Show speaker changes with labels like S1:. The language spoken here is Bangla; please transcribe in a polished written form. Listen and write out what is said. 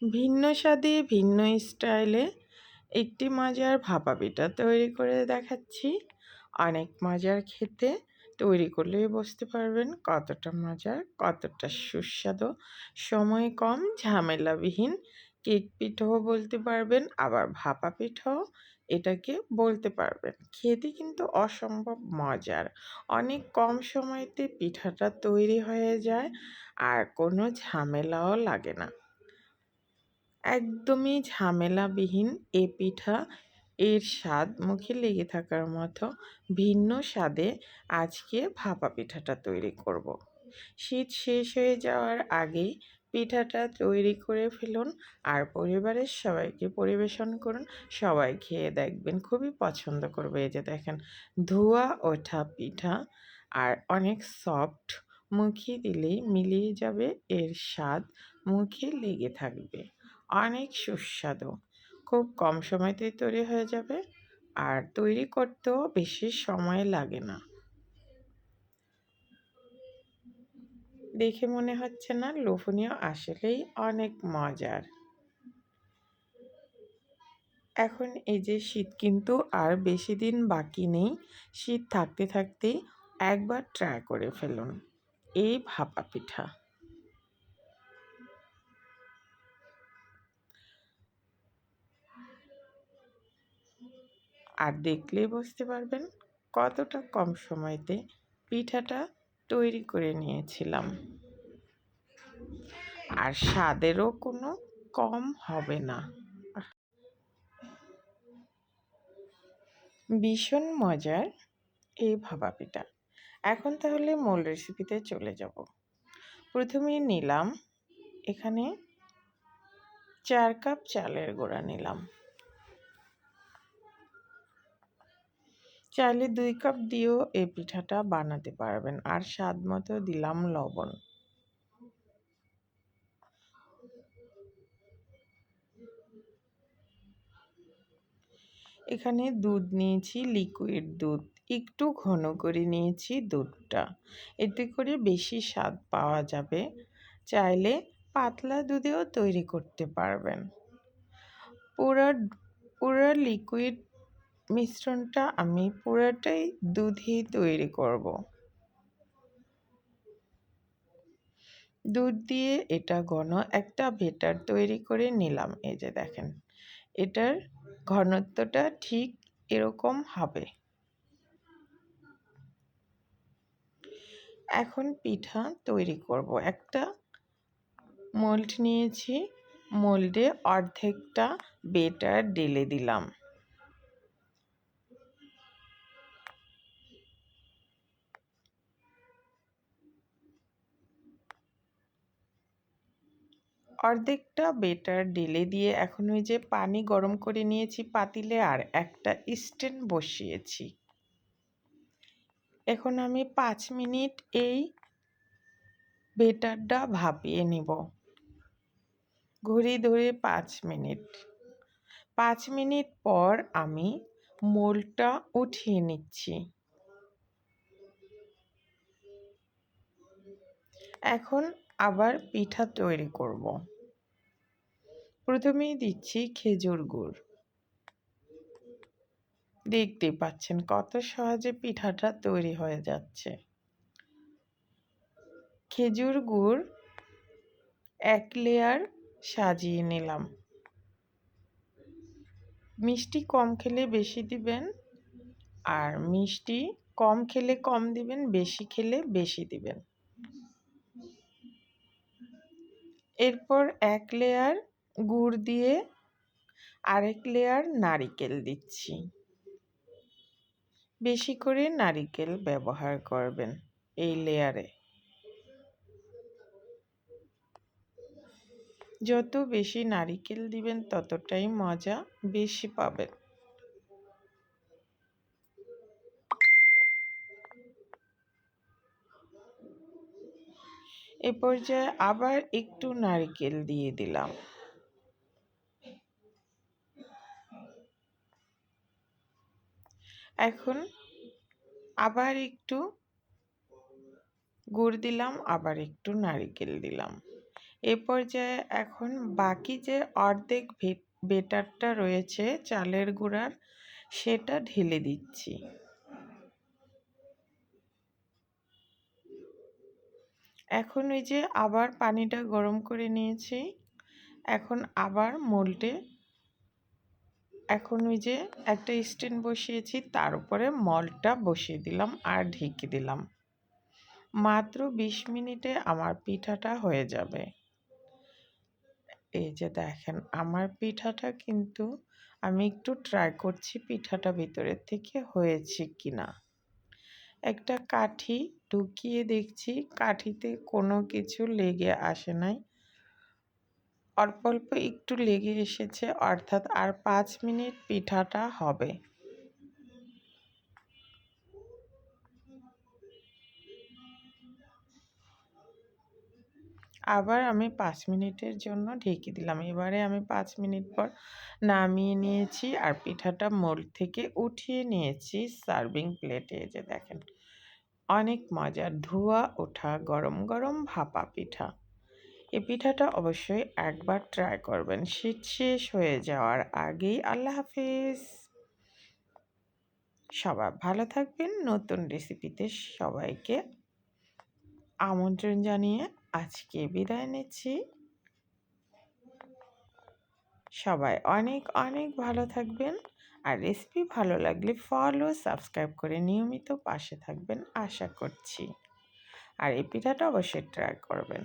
S1: ভিন্ন স্বাদে ভিন্ন স্টাইলে একটি মজার ভাপা পিঠা তৈরি করে দেখাচ্ছি। অনেক মজার খেতে, তৈরি করলেই বুঝতে পারবেন কতটা মজার, কতটা সুস্বাদু। সময় কম, ঝামেলাবিহীন কেক পিঠাও বলতে পারবেন, আবার ভাপা পিঠাও এটাকে বলতে পারবেন। খেতে কিন্তু অসম্ভব মজার। অনেক কম সময়তে পিঠাটা তৈরি হয়ে যায় আর কোনো ঝামেলাও লাগে না। একদমই ঝামেলাবিহীন এ পিঠা, এর স্বাদ মুখে লেগে থাকার মতো। ভিন্ন স্বাদে আজকে ভাপা পিঠাটা তৈরি করব। শীত শেষ হয়ে যাওয়ার আগেই পিঠাটা তৈরি করে ফেলুন আর পরিবারের সবাইকে পরিবেশন করুন। সবাই খেয়ে দেখবেন, খুবই পছন্দ করবে। এই যে দেখেন, ধোয়া ওঠা পিঠা আর অনেক সফট, মুখে দিলেই মিলিয়ে যাবে এর স্বাদ, মুখে লেগে থাকবে। অনেক সুস্বাদু, খুব কম সময়তেই তৈরি হয়ে যাবে আর তৈরি করতেও বেশি সময় লাগে না। দেখে মনে হচ্ছে না লোভনীয়? আসলেই অনেক মজার। এখন এই যে শীত কিন্তু আর বেশি দিন বাকি নেই। শীত থাকতে থাকতেই একবার ট্রাই করে ফেলুন এই ভাপা পিঠা। আর দেখলেই বুঝতে পারবেন কতটা কম সময়তে পিঠাটা তৈরি করে নিয়েছিলাম। আর স্বাদেরও কোনো কম হবে না। ভীষণ মজার এই ভাপা পিঠা। এখন তাহলে মূল রেসিপিতে চলে যাব। প্রথমেই নিলাম এখানে 4 কাপ চালের গুঁড়া নিলাম। চাইলে 2 কাপ দিয়েও এই পিঠাটা বানাতে পারবেন। আর স্বাদ মতো দিলাম লবণ। এখানে দুধ নিয়েছি, লিকুইড দুধ। একটু ঘন করে নিয়েছি দুধটা, এতে করে বেশি স্বাদ পাওয়া যাবে। চাইলে পাতলা দুধেও তৈরি করতে পারবেন। পুরো পুরো লিকুইড মিশ্রণটা আমি পুরোটাই দুধেই তৈরি করব। দুধ দিয়ে এটা ঘন একটা ব্যাটার তৈরি করে নিলাম। এই যে দেখেন, এটার ঘনত্বটা ঠিক এরকম হবে। এখন পিঠা তৈরি করব। একটা মোল্ড নিয়েছি, মোল্ডে অর্ধেকটা ব্যাটার ঢেলে দিলাম। অর্ধেকটা ব্যাটার ঢেলে দিয়ে এখন ওই যে পানি গরম করে নিয়েছি পাতিলে, আর একটা স্ট্যান্ড বসিয়েছি। এখন আমি 5 মিনিট এই ব্যাটারটা ভাপিয়ে নিব। ঘড়ি ধরে 5 মিনিট। 5 মিনিট পর আমি মোল্ডটা উঠিয়ে নিচ্ছি। এখন আবার পিঠা তৈরি করব। প্রথমেই দিচ্ছি খেজুর গুড়। দেখতেই পাচ্ছেন কত সহজে পিঠাটা তৈরি হয়ে যাচ্ছে। খেজুর গুড় 1 লেয়ার সাজিয়ে নিলাম। মিষ্টি কম খেলে বেশি দিবেন, আর মিষ্টি কম খেলে কম দিবেন, বেশি খেলে বেশি দিবেন। এরপর 1 লেয়ার গুড় দিয়ে আরেক লেয়ার নারিকেল দিচ্ছি। বেশি করে নারিকেল ব্যবহার করবেন এই লেয়ারে। যত বেশি নারিকেল দিবেন ততটাই মজা বেশি পাবেন। এ পর্যায়ে আবার একটু নারিকেল দিয়ে দিলাম। এখন আবার একটু গুড় দিলাম, আবার একটু নারিকেল দিলাম। এ পর্যায়ে এখন বাকি যে অর্ধেক বেটারটা রয়েছে চালের গুঁড়ার, সেটা ঢেলে দিচ্ছি। এখন ওই যে আবার পানিটা গরম করে নিয়েছি, এখন আবার এখন ওই যে একটা স্ট্যান্ড বসিয়েছি, তার উপরে মলটা বসিয়ে দিলাম আর ঢেকে দিলাম। মাত্র 20 মিনিটে আমার পিঠাটা হয়ে যাবে। এই যে দেখেন আমার পিঠাটা কিন্তু আমি একটু ট্রাই করছি পিঠাটা ভিতরের থেকে হয়েছে কিনা। একটা কাঠি ঢুকিয়ে দেখছি, কাঠিতে কোনো কিছু লেগে আসে নাই, অল্প অল্প একটু লেগে এসেছে, অর্থাৎ আর 5 মিনিট পিঠাটা হবে। আবার আমি 5 মিনিটের জন্য ঢেকে দিলাম। এবারে আমি 5 মিনিট পর নামিয়ে নিয়েছি আর পিঠাটা মোল্ড থেকে উঠিয়ে নিয়েছি সার্ভিং প্লেটে। এই যে দেখেন অনেক মজার ধোয়া ওঠা গরম গরম ভাপা পিঠা। এই পিঠাটা অবশ্যই একবার ট্রাই করবেন শীত শেষ হয়ে যাওয়ার আগেই। আল্লাহ হাফেজ। সবাই ভালো থাকবেন। নতুন রেসিপিতে সবাইকে আমন্ত্রণ জানিয়ে আজকে বিদায় নিচ্ছি। সবাই অনেক অনেক ভালো থাকবেন। আর রেসিপি ভালো লাগলে ফলো সাবস্ক্রাইব করে নিয়মিত পাশে থাকবেন আশা করছি। আর এই পিঠাটা অবশ্যই ট্রাই করবেন।